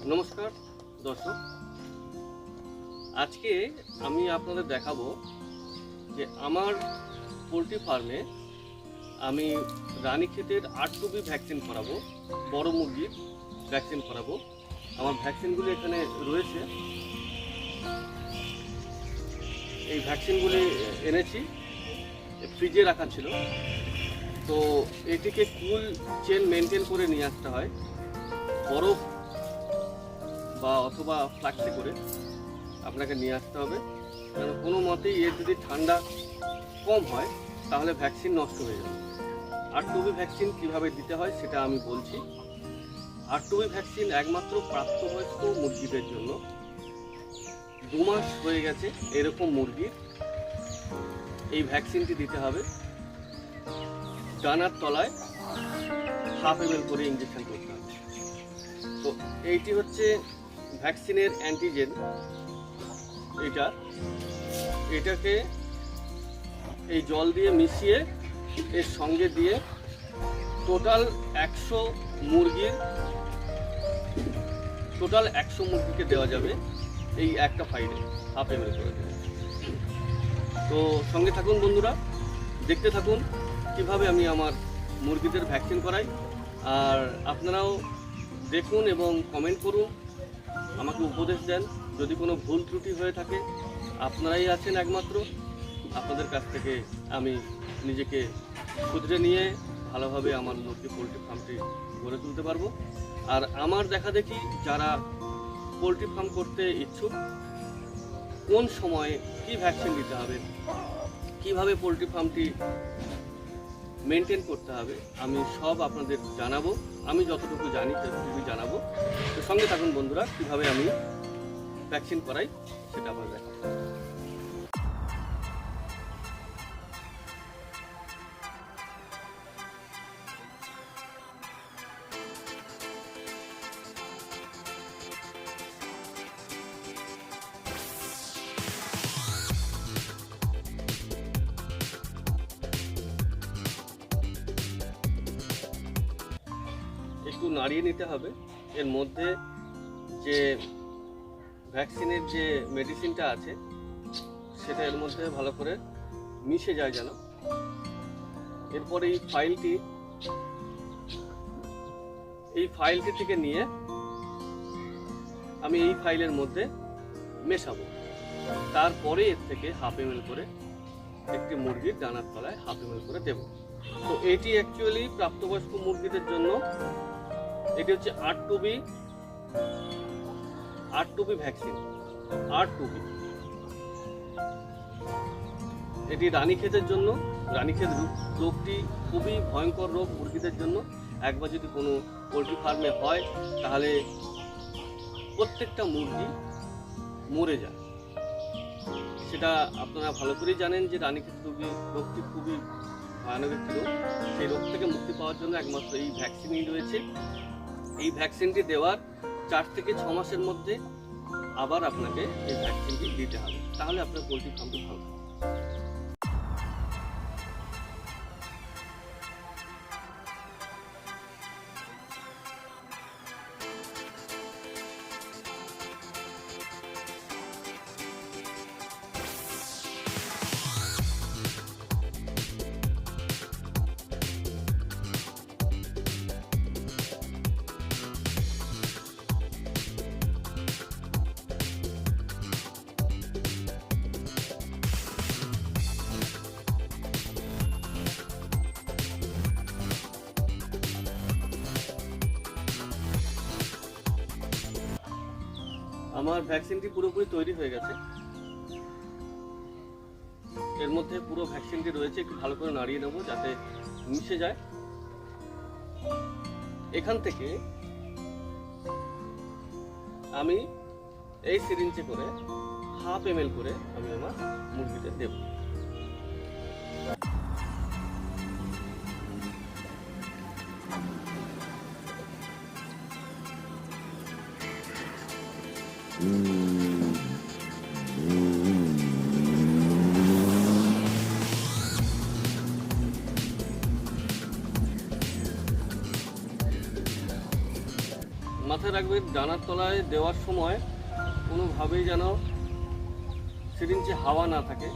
নমস্কার দর্শক, আজকে আমি আপনাদের দেখাবো যে আমার পোলট্রি ফার্মে আমি রানীক্ষেতের R2B ভ্যাকসিন করাবো, বড় মুরগির ভ্যাকসিন করাবো। আমার ভ্যাকসিনগুলি এখানে রয়েছে। এই ভ্যাকসিনগুলি এনেছি, ফ্রিজে রাখা ছিল। তো এটিকে কুল চেন মেনটেন করে নিয়ে আসতে হয়, বরফ বা অথবা ফ্লাক্সে করে আপনাকে নিয়ে আসতে হবে। কারণ কোনো মতেই এর যদি ঠান্ডা কম হয় তাহলে ভ্যাকসিন নষ্ট হয়ে যাবে। R2B ভ্যাকসিন কীভাবে দিতে হয় সেটা আমি বলছি। R2B ভ্যাকসিন একমাত্র প্রাপ্তবয়স্ক মুরগিদের জন্য। 2 মাস হয়ে গেছে এরকম মুরগির এই ভ্যাকসিনটি দিতে হবে। ডানার তলায় 1/2 ml করে ইঞ্জেকশন করতে হবে। তো এইটি হচ্ছে ভ্যাকসিনের অ্যান্টিজেন। এটাকে এই জল দিয়ে মিশিয়ে এর সঙ্গে দিয়ে টোটাল 100 মুরগিকে দেওয়া যাবে এই একটা ফাইলে 1/2 ml করে দেবে। তো সঙ্গে থাকুন বন্ধুরা, দেখতে থাকুন কিভাবে আমি আমার মুরগিদের ভ্যাকসিন করাই। আর আপনারাও দেখুন এবং কমেন্ট করুন, আমাকে উপদেশ দেন। যদি কোনো ভুল ত্রুটি হয়ে থাকে আপনারাই আছেন একমাত্র, আপনাদের কাছ থেকে আমি নিজেকে শুধরে নিয়ে ভালোভাবে আমার মুরগি পোলট্রি ফার্মটি গড়ে তুলতে পারবো। আর আমার দেখা দেখি যারা পোলট্রি ফার্ম করতে ইচ্ছুক, কোন সময়ে কী ভ্যাকসিন দিতে হবে, কিভাবে পোলট্রি ফার্মটি মেনটেন করতে হবে, আমি সব আপনাদের জানাবো। আমি যতটুকু জানি ততটুকু জানাবো। তো সঙ্গে থাকুন বন্ধুরা, কীভাবে আমি ভ্যাকসিন করাই সেটা আপনাদের দেখাবো। একটু নাড়িয়ে নিতে হবে। এর মধ্যে যে ভ্যাকসিনের যে মেডিসিনটা আছে সেটা এর মধ্যে ভালো করে মিশে যায় যেন। এরপরে এই ফাইলটি থেকে নিয়ে আমি এই ফাইলের মধ্যে মেশাবো। তারপরে এর থেকে 1/2 ml করে একটি মুরগির ডানার তলায় 1/2 ml করে দেব। তো এটি অ্যাকচুয়ালি প্রাপ্তবয়স্ক মুরগিদের জন্য। এটি হচ্ছে R2B ভ্যাকসিন। R2B এটি রানীক্ষেতের জন্য। রানীক্ষেত রোগটি খুবই ভয়ঙ্কর রোগ মুরগিদের জন্য। একবার যদি কোনো পোলট্রি ফার্মে হয় তাহলে প্রত্যেকটা মুরগি মরে যায়। সেটা আপনারা ভালো করেই জানেন যে রানীক্ষেত রোগটি খুবই ভয়ানক একটি রোগ। সেই রোগ থেকে মুক্তি পাওয়ার জন্য একমাত্র এই ভ্যাকসিনই রয়েছে। এই ভ্যাকসিনটি দেওয়ার 4 থেকে 6 মাসের মধ্যে আবার আপনাকে এই ভ্যাকসিনটি দিতে হবে, তাহলে আপনার পোলট্রি ফার্মটি ভালো থাকবে। আমার ভ্যাকসিনটি পুরোপুরি তৈরি হয়ে গেছে। এর মধ্যে পুরো ভ্যাকসিনটি রয়েছে। একটু ভালো করে নাড়িয়ে নেবো যাতে মিশে যায়। এখান থেকে আমি এই সিরিঞ্জে করে 1/2 ml করে আমি আমার মুরগিতে দেব। মাথায় রাখবেন ডানার তলায় দেওয়ার সময় কোনোভাবেই যেন সিরিঞ্জে হাওয়া না থাকে।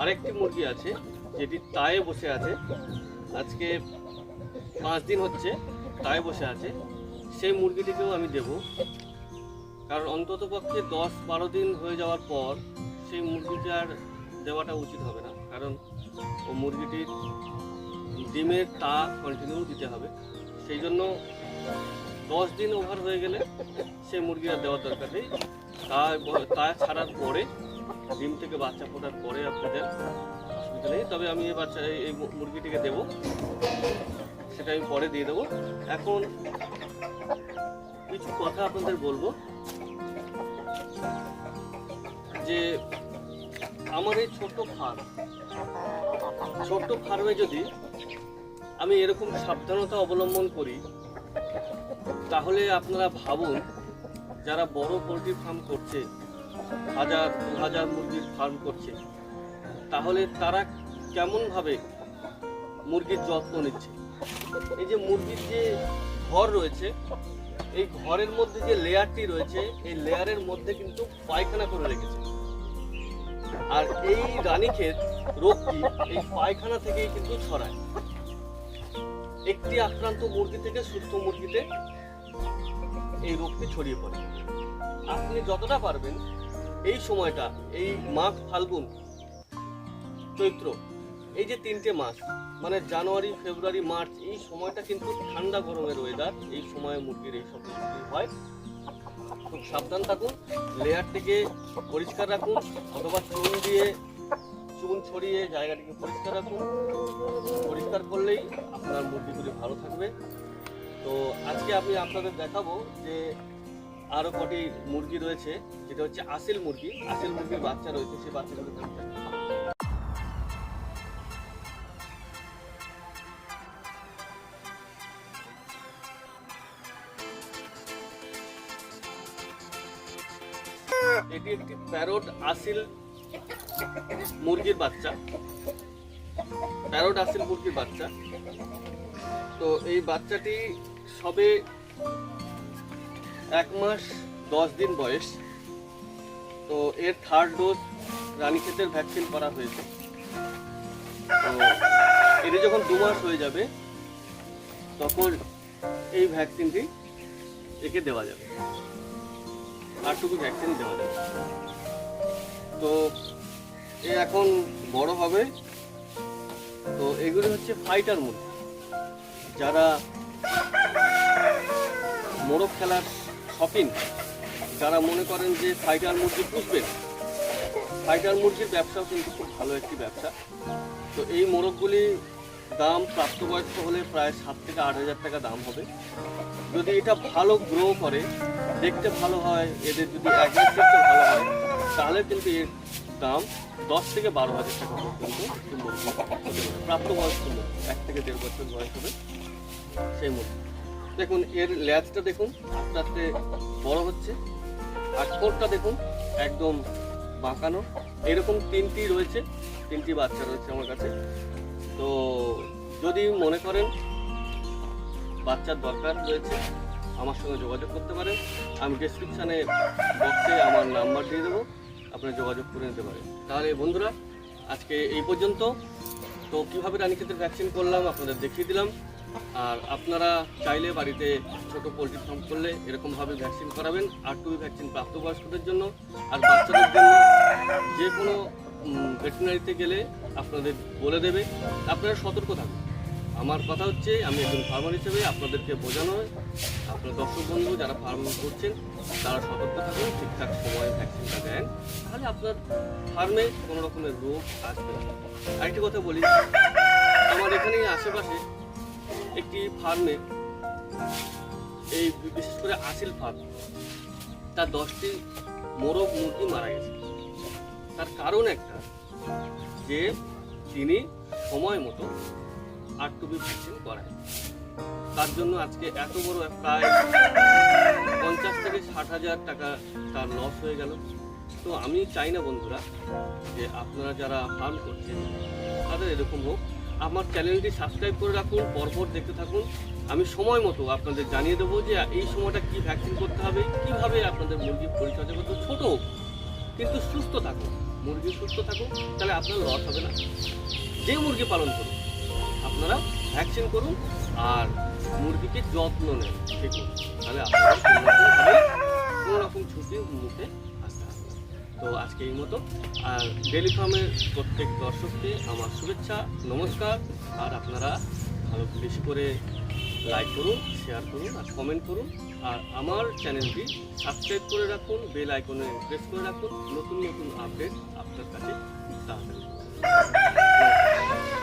আরেকটি মুরগি আছে যেটি তায়ে বসে আছে, আজকে 5 দিন হচ্ছে তায়ে বসে আছে। সেই মুরগিটিকেও আমি দেব, কারণ অন্ততপক্ষে 10-12 দিন হয়ে যাওয়ার পর সেই মুরগিটি আর দেওয়াটা উচিত হবে না, কারণ ও মুরগিটির ডিমের তা কন্টিনিউ দিতে হবে। সেই জন্য 10 দিন ওভার হয়ে গেলে সেই মুরগি আর দেওয়ার দরকার নেই। তা ছাড়ার পরে, ডিম থেকে বাচ্চা ফোটার পরে আপনাদের অসুবিধা নেই। তবে আমি এই মুরগিটিকে দেবো, সেটা আমি পরে দিয়ে দেবো। এখন কিছু কথা আপনাদের বলবো যে আমার এই ছোট্ট ফার্মে যদি আমি এরকম সাবধানতা অবলম্বন করি, তাহলে আপনারা ভাবুন যারা বড় পোলট্রি ফার্ম করছে, 1000-2000 মুরগির ফার্ম করছে, তাহলে তারা কেমনভাবে মুরগির যত্ন নিচ্ছে। এই যে মুরগির যে ঘর রয়েছে, এই ঘরের মধ্যে যে লেয়ারটি রয়েছে, এই লেয়ারের মধ্যে কিন্তু পায়খানা করে রেখেছে। আর এই রানীক্ষেত রোগটি এই পায়খানা থেকেই কিন্তু ছড়ায়। একটি আক্রান্ত মুরগি থেকে সুস্থ মুরগিতে এই রোগটি ছড়িয়ে পড়ে। আপনি যতটা পারবেন এই সময়টা, এই মাঘ, ফাল্গুন, চৈত্র, এই যে 3টে মাস, মানে জানুয়ারি, ফেব্রুয়ারি, মার্চ, এই সময়টা কিন্তু ঠান্ডা গরমের ওয়েদার। এই সময় মুরগির এইসব হয়। খুব সাবধান থাকুন, লেয়ারটিকে পরিষ্কার রাখুন, অথবা চুন ছড়িয়ে জায়গাটিকে পরিষ্কার রাখুন। পরিষ্কার করলেই আপনার মুরগিগুলি ভালো থাকবে। তো আজকে আমি আপনাদের দেখাবো যে আরো কটি মুরগি রয়েছে, যেটা হচ্ছে আসিল মুরগি। আসিল মুরগির বাচ্চা রয়েছে, সেই বাচ্চাগুলো এটি একটি প্যারট আসিল মুরগির বাচ্চা। তো এই বাচ্চাটি সবে 1 মাস 10 দিন বয়স। তো এর 3rd ডোজ রানীক্ষেতের ভ্যাকসিন করা হয়েছে। তো এর যখন 2 মাস হয়ে যাবে, তখন এই ভ্যাকসিনটি একে দেওয়া যাবে, আরটুকু ভ্যাকসিন দেওয়া যাবে। তো এ এখন বড় হবে। তো এগুলি হচ্ছে ফাইটার মুরগি। যারা মোরগ খেলার শপিং, যারা মনে করেন যে ফাইটার মুরগি পুষবেন, ফাইটার মুরগির ব্যবসাও কিন্তু খুব ভালো একটি ব্যবসা। তো এই মোরগগুলি দাম প্রাপ্তবয়স্ক হলে প্রায় 7 থেকে 8 হাজার টাকা দাম হবে। যদি এটা ভালো গ্রো করে, দেখতে ভালো হয়, এদের যদি অ্যাগ্রেসিভটা ভালো হয়, তাহলে কিন্তু এর দাম 10 থেকে 12 হাজার টাকা পর্যন্ত একটি মুরগি প্রাপ্তবয়স্ক মুরগি, 1 থেকে 1.5 বছর বয়স হবে সেই মুরগি। দেখুন এর লেজটা দেখুন আস্তে আস্তে বড় হচ্ছে, আর ঠোঁটটা দেখুন একদম বাঁকানো। এরকম 3টি রয়েছে, 3টি বাচ্চা রয়েছে আমার কাছে। তো যদি মনে করেন বাচ্চার দরকার রয়েছে, আমার সঙ্গে যোগাযোগ করতে পারেন। আমি ডেসক্রিপশানে বক্সে আমার নাম্বার দিয়ে দেবো, আপনারা যোগাযোগ করে নিতে পারেন। তাহলে বন্ধুরা, আজকে এই পর্যন্ত। তো কীভাবে রানীক্ষেতের ভ্যাকসিন করলাম আপনাদের দেখিয়ে দিলাম। আর আপনারা চাইলে বাড়িতে ছোট পোলট্রি ফার্ম করলে এরকমভাবে ভ্যাকসিন করাবেন। আরটুবি ভ্যাকসিন প্রাপ্তবয়স্কদের জন্য, আর বাচ্চাদের জন্য যে কোনো ভেটেরিনারিতে গেলে আপনাদের বলে দেবে। আপনারা সতর্ক থাকুন। আমার কথা হচ্ছে, আমি একজন ফার্মার হিসেবে আপনাদেরকে বোঝানো হয়, আপনার দর্শক বন্ধু যারা ফার্ম করছেন তারা সতর্ক থাকুন, ঠিকঠাক সময়ে ভ্যাকসিনটা দেন, তাহলে আপনার ফার্মে কোনো রকমের রোগ আসবে না। আরেকটি কথা বলি, আমার এখানে আশেপাশে একটি ফার্মে, এই বিশেষ করে আসিল ফার্ম, তার 10টি মোরগ মুরগি মারা গেছে। তার কারণ একটা, যে তিনি সময় মতো আরটুবি ভ্যাকসিন করায়। তার জন্য আজকে এত বড় প্রায় 50 থেকে 60 হাজার টাকা তার লস হয়ে গেল। তো আমি চাই না বন্ধুরা যে আপনারা যারা ফার্ম করছেন তাদের এরকম হোক। আমার চ্যানেলটি সাবস্ক্রাইব করে রাখুন, পরপর দেখতে থাকুন। আমি সময় মতো আপনাদের জানিয়ে দেবো যে এই সময়টা কি ভ্যাকসিন করতে হবে, কিভাবে আপনাদের মুরগি পরিচর্যা করতে। ছোট হোক কিন্তু সুস্থ থাকুন, মুরগি সুস্থ থাকুন, তাহলে আপনার লস হবে না। যে মুরগি পালন করুন আপনারা ভ্যাকসিন করুন আর মুরগিকে যত্ন নেন, দেখুন, তাহলে আপনারা কোনো রকম ঝুঁকির মুখে আসতে হবে। তো আজকে এই মতো। আর ডেইলি ফার্মের প্রত্যেক দর্শককে আমার শুভেচ্ছা, নমস্কার। আর আপনারা ভালো বেশি করে লাইক করুন, শেয়ার করুন আর কমেন্ট করুন। আর আমার চ্যানেলটি সাবস্ক্রাইব করে রাখুন, বেল আইকনে প্রেস করে রাখুন, নতুন নতুন আপডেট আপনার কাছে তাড়াতাড়ি।